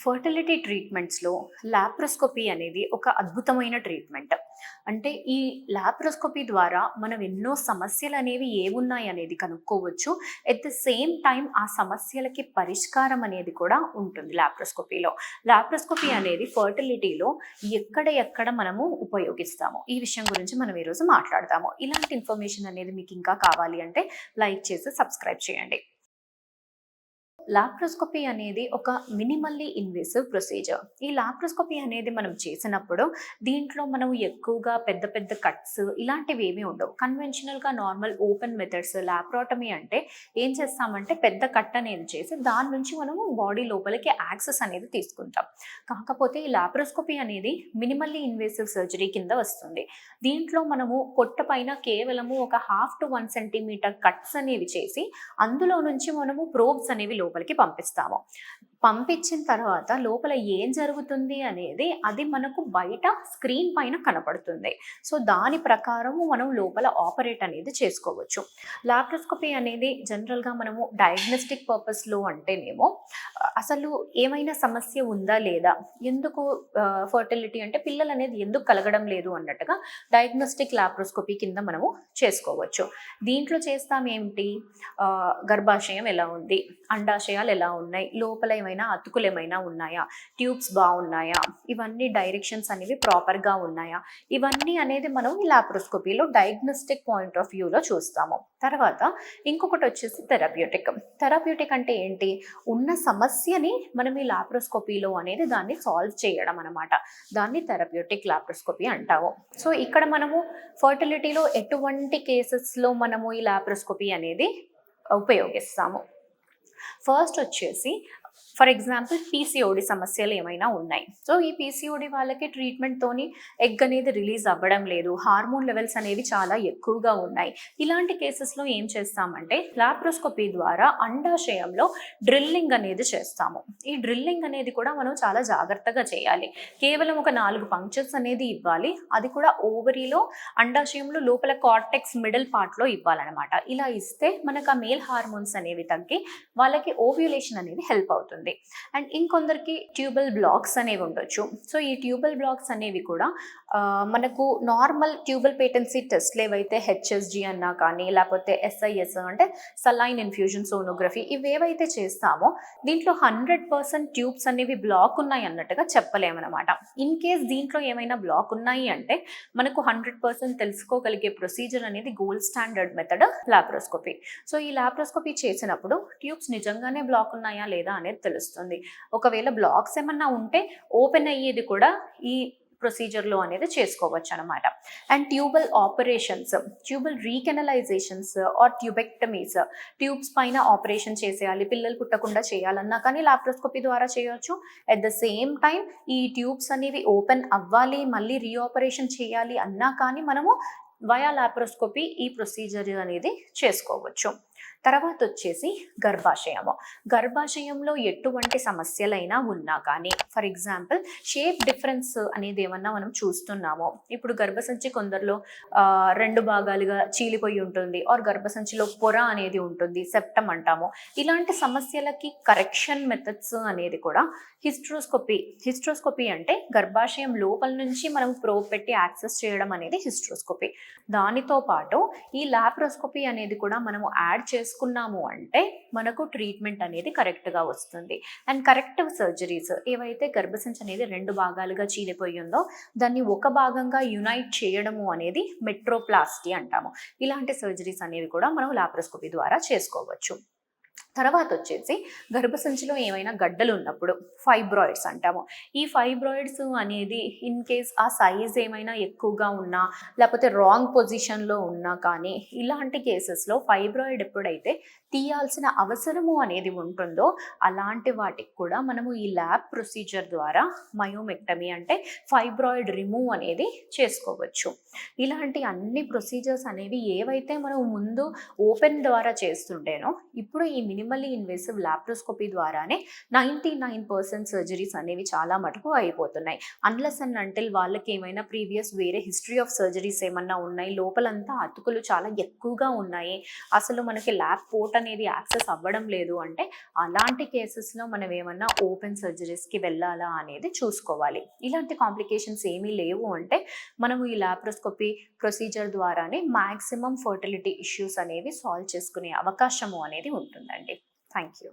Fertility ట్రీట్మెంట్స్‌లో laparoscopy అనేది ఒక అద్భుతమైన ట్రీట్మెంట్. అంటే ఈ లాప్రోస్కోపీ ద్వారా మనం ఎన్నో సమస్యలనేవి ఏవున్నాయనేది కనుక్కోవచ్చు. ఎట్ ద సేమ్ టైమ్ ఆ సమస్యలకి పరిష్కారం అనేది కూడా ఉంటుంది లాప్రోస్కోపీలో. లాప్రోస్కోపీ అనేది ఫర్టిలిటీలో ఎక్కడ మనము ఉపయోగిస్తాము. ఈ విషయం గురించి మనం ఈరోజు మాట్లాడదాము. ఇలాంటి ఇన్ఫర్మేషన్ అనేది మీకు ఇంకా కావాలి అంటే లైక్ చేసి సబ్స్క్రైబ్ చేయండి. లాప్రోస్కోపీ అనేది ఒక మినిమల్లీ ఇన్వేసివ్ ప్రొసీజర్. ఈ లాప్రోస్కోపీ అనేది మనం చేసినప్పుడు దీంట్లో మనం ఎక్కువగా పెద్ద పెద్ద కట్స్ ఇలాంటివి ఏమీ ఉండవు. కన్వెన్షనల్గా నార్మల్ ఓపెన్ మెథడ్స్ లాప్రోటమీ అంటే ఏం చేస్తామంటే పెద్ద కట్ అనేది చేసి దాని నుంచి మనము బాడీ లోపలికి యాక్సెస్ అనేది తీసుకుంటాం. కాకపోతే ఈ లాప్రోస్కోపీ అనేది మినిమల్లీ ఇన్వేసివ్ సర్జరీ కింద వస్తుంది. దీంట్లో మనము పొట్ట పైన కేవలము ఒక 1/2 to 1 సెంటీమీటర్ కట్స్ అనేవి చేసి అందులో నుంచి మనము ప్రోబ్స్ అనేవి లోపలికి పంపిస్తాము. పంపించిన తర్వాత లోపల ఏం జరుగుతుంది అనేది అది మనకు బయట స్క్రీన్ పైన కనపడుతుంది. సో దాని ప్రకారము మనం లోపల ఆపరేట్ అనేది చేసుకోవచ్చు. లాప్రోస్కోపీ అనేది జనరల్గా మనము డయాగ్నోస్టిక్ పర్పస్లో అంటేనేమో అసలు ఏమైనా సమస్య ఉందా లేదా, ఎందుకు ఫర్టిలిటీ అంటే పిల్లలు అనేది ఎందుకు కలగడం లేదు అన్నట్టుగా డయాగ్నోస్టిక్ లాప్రోస్కోపీ కింద మనము చేసుకోవచ్చు. దీంట్లో చేస్తాం ఏమిటి, గర్భాశయం ఎలా ఉంది, అండాశయాలు ఎలా ఉన్నాయి, లోపల ఏమైనా అతుకులు ఏమైనా ఉన్నాయా, ట్యూబ్స్ బాగున్నాయా, ఇవన్నీ డైరెక్షన్స్ అనేవి ప్రాపర్గా ఉన్నాయా, ఇవన్నీ అనేది మనం ఈ లాప్రోస్కోపీలో డయాగ్నోస్టిక్ పాయింట్ ఆఫ్ వ్యూలో చూస్తాము. తర్వాత ఇంకొకటి వచ్చేసి థెరప్యూటిక్ అంటే ఏంటి, ఉన్న సమస్యని మనం ఈ లాప్రోస్కోపీలో అనేది దాన్ని సాల్వ్ చేయడం అనమాట. దాన్ని థెరప్యూటిక్ లాప్రోస్కోపీ అంటాము. సో ఇక్కడ మనము ఫర్టిలిటీలో ఎటువంటి కేసెస్లో మనము ఈ లాప్రోస్కోపీ అనేది ఉపయోగిస్తాము. ఫస్ట్ వచ్చేసి ఫర్ ఎగ్జాంపుల్ పీసీఓడి సమస్యలు ఏమైనా ఉన్నాయి. సో ఈ పీసీఓడి వాళ్ళకి ట్రీట్మెంట్తోని ఎగ్ అనేది రిలీజ్ అవ్వడం లేదు, హార్మోన్ లెవెల్స్ అనేవి చాలా ఎక్కువగా ఉన్నాయి. ఇలాంటి కేసెస్లో ఏం చేస్తామంటే లాప్రోస్కోపీ ద్వారా అండాశయంలో డ్రిల్లింగ్ అనేది చేస్తాము. ఈ డ్రిల్లింగ్ అనేది కూడా మనం చాలా జాగ్రత్తగా చేయాలి. కేవలం ఒక 4 పంక్చర్స్ అనేది ఇవ్వాలి. అది కూడా ఓవరీలో అండాశయంలో లోపల కార్టెక్స్ మిడిల్ పార్ట్లో ఇవ్వాలన్నమాట. ఇలా ఇస్తే మనకు ఆ మేల్ హార్మోన్స్ అనేవి తగ్గి వాళ్ళకి ఓవ్యులేషన్ అనేది హెల్ప్ అవుతుంది. అండ్ ఇంకొందరికి ట్యూబల్ బ్లాక్స్ అనేవి ఉండొచ్చు. సో ఈ ట్యూబల్ బ్లాక్స్ అనేవి కూడా మనకు నార్మల్ ట్యూబల్ పేటెన్సీ టెస్ట్లు ఏవైతే హెచ్ఎస్జి అన్నా కానీ లేకపోతే ఎస్ఐఎస్ అంటే సలైన్ ఇన్ఫ్యూజన్ సోనోగ్రఫీ ఇవేవైతే చేస్తామో దీంట్లో 100% ట్యూబ్స్ అనేవి బ్లాక్ ఉన్నాయి అన్నట్టుగా చెప్పలేమన్నమాట. ఇన్ కేస్ దీంట్లో ఏమైనా బ్లాక్ ఉన్నాయి అంటే మనకు 100% తెలుసుకోగలిగే ప్రొసీజర్ అనేది gold standard method laparoscopy. So ఈ లాప్రోస్కోపీ చేసినప్పుడు ట్యూబ్స్ నిజంగానే బ్లాక్ ఉన్నాయా లేదా అనేది తెలుస్తుంది. ఒకవేళ బ్లాక్స్ ఏమన్నా ఉంటే ఓపెన్ అయ్యేది కూడా ఈ ప్రొసీజర్లో అనేది చేసుకోవచ్చు అనమాట. And tubal operations, tubal recanalisations or tubectomies, tubes పైన ఆపరేషన్ చేసేయాలి, పిల్లలు పుట్టకుండా చేయాలన్నా కానీ లాప్రోస్కోపీ ద్వారా చేయొచ్చు. అట్ ద సేమ్ టైం ఈ ట్యూబ్స్ అనేవి ఓపెన్ అవ్వాలి, మళ్ళీ రీఆపరేషన్ చేయాలి అన్నా కానీ మనము వయా లాప్రోస్కోపీ ఈ ప్రొసీజర్ అనేది చేసుకోవచ్చు. తర్వాత వచ్చేసి గర్భాశయంలో ఎటువంటి సమస్యలైనా ఉన్నా కానీ, ఫర్ ఎగ్జాంపుల్ షేప్ డిఫరెన్స్ అనేది ఏమన్నా మనం చూస్తున్నామో, ఇప్పుడు గర్భసంచి కొందరిలో 2 భాగాలుగా చీలిపోయి ఉంటుంది, ఆర్ గర్భసంచిలో పొర అనేది ఉంటుంది, సెప్టమ్ అంటాము. ఇలాంటి సమస్యలకి కరెక్షన్ మెథడ్స్ అనేది కూడా హిస్ట్రోస్కోపీ అంటే గర్భాశయం లోపల నుంచి మనం ప్రోబ్ పెట్టి యాక్సెస్ చేయడం అనేది హిస్ట్రోస్కోపీ. దానితో పాటు ఈ లాప్రోస్కోపీ అనేది కూడా మనము యాడ్ చేసుకున్నాము అంటే మనకు ట్రీట్మెంట్ అనేది కరెక్ట్గా వస్తుంది. అండ్ కరెక్టివ్ సర్జరీస్ ఏవైతే గర్భసంచి అనేది 2 భాగాలుగా చీలిపోయి ఉందో దాన్ని ఒక భాగంగా యునైట్ చేయడము అనేది మెట్రోప్లాస్టీ అంటాము. ఇలాంటి సర్జరీస్ అనేవి కూడా మనం లాప్రోస్కోపీ ద్వారా చేసుకోవచ్చు. తర్వాత వచ్చేసి గర్భసంచిలో ఏమైనా గడ్డలు ఉన్నప్పుడు ఫైబ్రాయిడ్స్ అంటాము. ఈ ఫైబ్రాయిడ్స్ అనేది ఇన్ కేస్ ఆ సైజ్ ఏమైనా ఎక్కువగా ఉన్నా లేకపోతే రాంగ్ పొజిషన్లో ఉన్నా కానీ ఇలాంటి కేసెస్లో ఫైబ్రాయిడ్ ఎప్పుడైతే తీయాల్సిన అవసరము అనేది ఉంటుందో అలాంటి వాటికి కూడా మనము ఈ ల్యాబ్ ప్రొసీజర్ ద్వారా మయోమెక్టమీ అంటే ఫైబ్రాయిడ్ రిమూవ్ అనేది చేసుకోవచ్చు. ఇలాంటి అన్ని ప్రొసీజర్స్ అనేవి ఏవైతే మనం ముందు ఓపెన్ ద్వారా చేస్తుంటేనో ఇప్పుడు ఈ మినిమల్లీ ఇన్వేసివ్ లాప్రోస్కోపీ ద్వారానే 99% సర్జరీస్ అనేవి చాలా మటుకు అయిపోతున్నాయి. అన్లెస్ అండ్ అంటిల్ వాళ్ళకి ఏమైనా ప్రీవియస్ వేరే హిస్టరీ ఆఫ్ సర్జరీస్ ఏమన్నా ఉన్నాయి, లోపలంతా అతుకులు చాలా ఎక్కువగా ఉన్నాయి, అసలు మనకి ల్యాబ్ పోర్ట్ అనేది యాక్సెస్ అవ్వడం లేదు అంటే అలాంటి కేసెస్లో మనం ఏమన్నా ఓపెన్ సర్జరీస్కి వెళ్ళాలా అనేది చూసుకోవాలి. ఇలాంటి కాంప్లికేషన్స్ ఏమీ లేవు అంటే మనము ఈ లాప్రోస్కోపీ ప్రొసీజర్ ద్వారానే మ్యాక్సిమం ఫర్టిలిటీ ఇష్యూస్ అనేవి సాల్వ్ చేసుకునే అవకాశము అనేది ఉంటుందండి. Thank you.